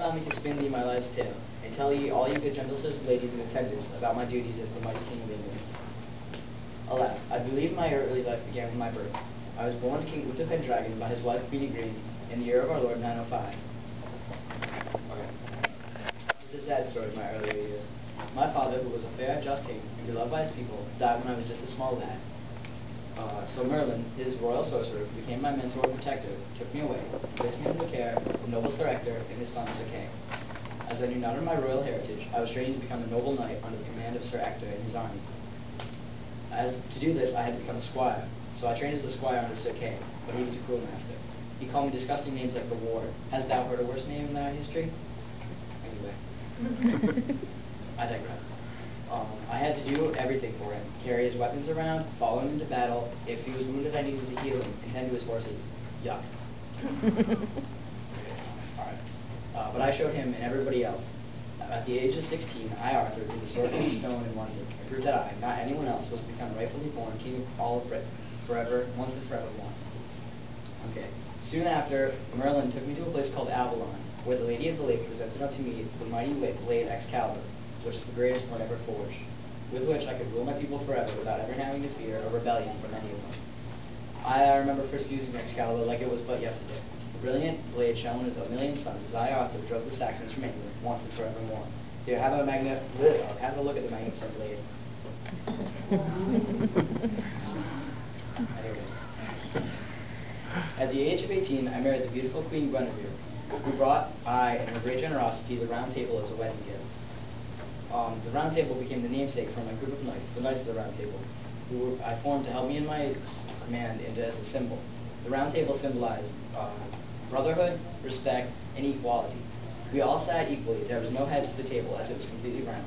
allow me to spin thee my life's tale, and tell ye all you good gentlemen and ladies in attendance about my duties as the mighty King of England. Alas, I believe my early life began with my birth. I was born to King Uther Pendragon by his wife Queenie Green in the year of our Lord 905. Okay. This is a sad story of my earlier years. My father, who was a fair and just king and beloved by his people, died when I was just a small lad. So Merlin, his royal sorcerer, who became my mentor and protector, took me away and placed me under the care of noble Sir Ector and his son Sir Kay. As I knew not of my royal heritage, I was training to become a noble knight under the command of Sir Ector and his army. To do this, I had to become a squire, so I trained as a squire under Sir Kay, but he was a cruel master. He called me disgusting names like the Ward. Hast thou heard a worse name in thy history? Anyway, I digress. I had to do everything for him. Carry his weapons around, follow him into battle. If he was wounded, I needed to heal him, and tend to his horses. Yuck. Alright. But I showed him and everybody else. At the age of 16, I, Arthur, did the Sorcerer's Stone in London, and proved that I, not anyone else, was to become rightfully born king of all of Britain, forever, once and forevermore. Okay. Soon after, Merlin took me to a place called Avalon, where the Lady of the Lake presented unto me the mighty blade Excalibur, which is the greatest one ever forged, with which I could rule my people forever without ever having to fear a rebellion from any of them. I remember first using Excalibur like it was but yesterday. The brilliant blade shone as a million suns as I, Arthur, drove the Saxons from England once and forevermore. Here, have a look at the magnificent blade. Anyway. At the age of 18, I married the beautiful Queen Guinevere, who brought I, in her great generosity, the Round Table as a wedding gift. The Round Table became the namesake for my group of knights, the Knights of the Round Table, who I formed to help me in my command and as a symbol. The Round Table symbolized brotherhood, respect, and equality. We all sat equally. There was no head to the table, as it was completely round.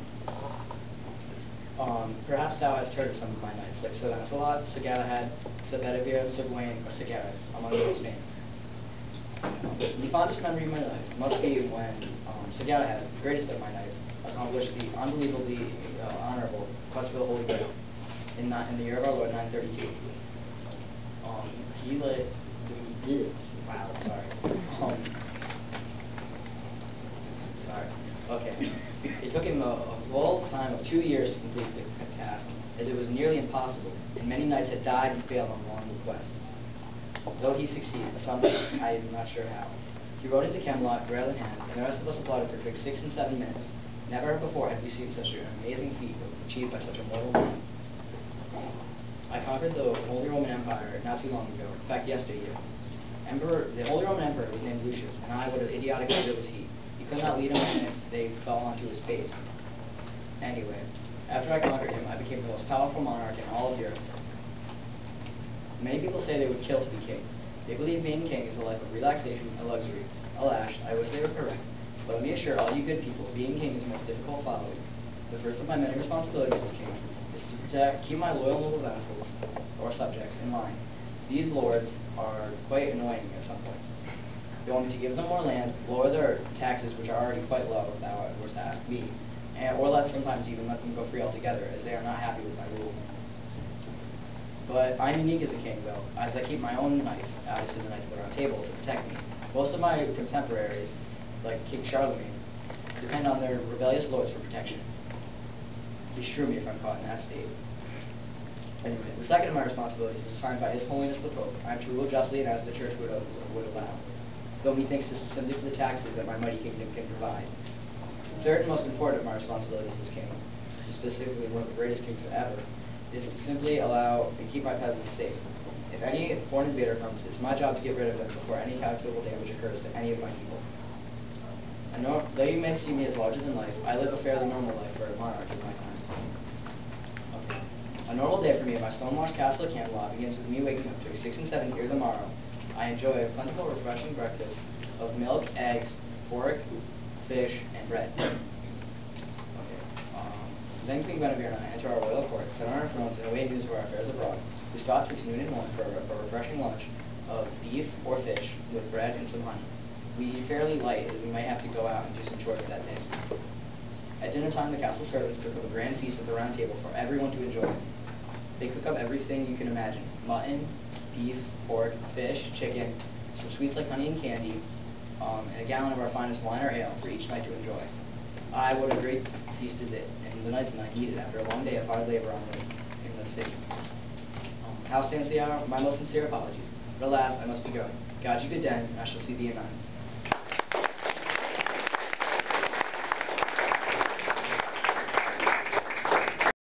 Perhaps thou hast heard of some of my knights, like Sir Lancelot, Sir Galahad, Sir Bedivere, Sir Gawain, or Sir Gareth, among those names. The fondest memory of my life must be when Sir Galahad, the greatest of my knights, accomplished the unbelievably honorable quest for the Holy Grail in the year of our Lord 932. He led. Wow, sorry. Sorry. Okay. It took him a whole time of 2 years to complete the task, as it was nearly impossible, and many knights had died and failed on the long quest. Though he succeeded, somehow, I am not sure how. He rode into Camelot, grail in hand, and the rest of us applauded for a quick 6 and 7 minutes. Never before had we seen such an amazing feat achieved by such a mortal man. I conquered the Holy Roman Empire not too long ago, in fact yesteryear. The Holy Roman Emperor was named Lucius, and I, what an idiotic leader was he. He could not lead him when they fell onto his face. Anyway, after I conquered him, I became the most powerful monarch in all of Europe. Many people say they would kill to be king. They believe being king is a life of relaxation and luxury. Alas, I wish they were correct. But let me assure all you good people, being king is the most difficult following. The first of my many responsibilities as king is to keep my loyal noble vassals, or subjects, in line. These lords are quite annoying at some points. They want me to give them more land, lower their taxes, which are already quite low, if thou were to ask me, or sometimes even let them go free altogether, as they are not happy with my rule. But I'm unique as a king, though, as I keep my own knights, obviously the Knights of the Round Table, to protect me. Most of my contemporaries, like King Charlemagne, depend on their rebellious lords for protection. Beshrew me if I'm caught in that state. Anyway, the second of my responsibilities is assigned by His Holiness the Pope. I am to rule justly and as the Church would allow, though methinks this is simply for the taxes that my mighty kingdom can provide. The third and most important of my responsibilities as king, specifically one of the greatest kings ever, is to simply allow and keep my peasants safe. If any foreign invader comes, it's my job to get rid of them before any calculable damage occurs to any of my people. Though you may see me as larger than life, I live a fairly normal life for a monarch in my time. Okay. A normal day for me at my stone-washed castle at Camelot begins with me waking up between 6 and 7 ere the morrow. I enjoy a plentiful, refreshing breakfast of milk, eggs, pork, fish, and bread. Okay. Then Queen Guinevere and I enter our royal court, sit on our thrones, and await news of our affairs abroad. We stop between noon and 1 for a refreshing lunch of beef or fish with bread and some honey. We eat fairly light, as we might have to go out and do some chores that day. At dinner time, the castle servants cook up a grand feast at the Round Table for everyone to enjoy. They cook up everything you can imagine: mutton, beef, pork, fish, chicken, some sweets like honey and candy, and a gallon of our finest wine or ale for each knight to enjoy. Aye, what a great feast is it, and the knights and I need it after a long day of hard labor in the city. How stands the hour? My most sincere apologies. But alas, I must be going. God you good den, and I shall see thee anon.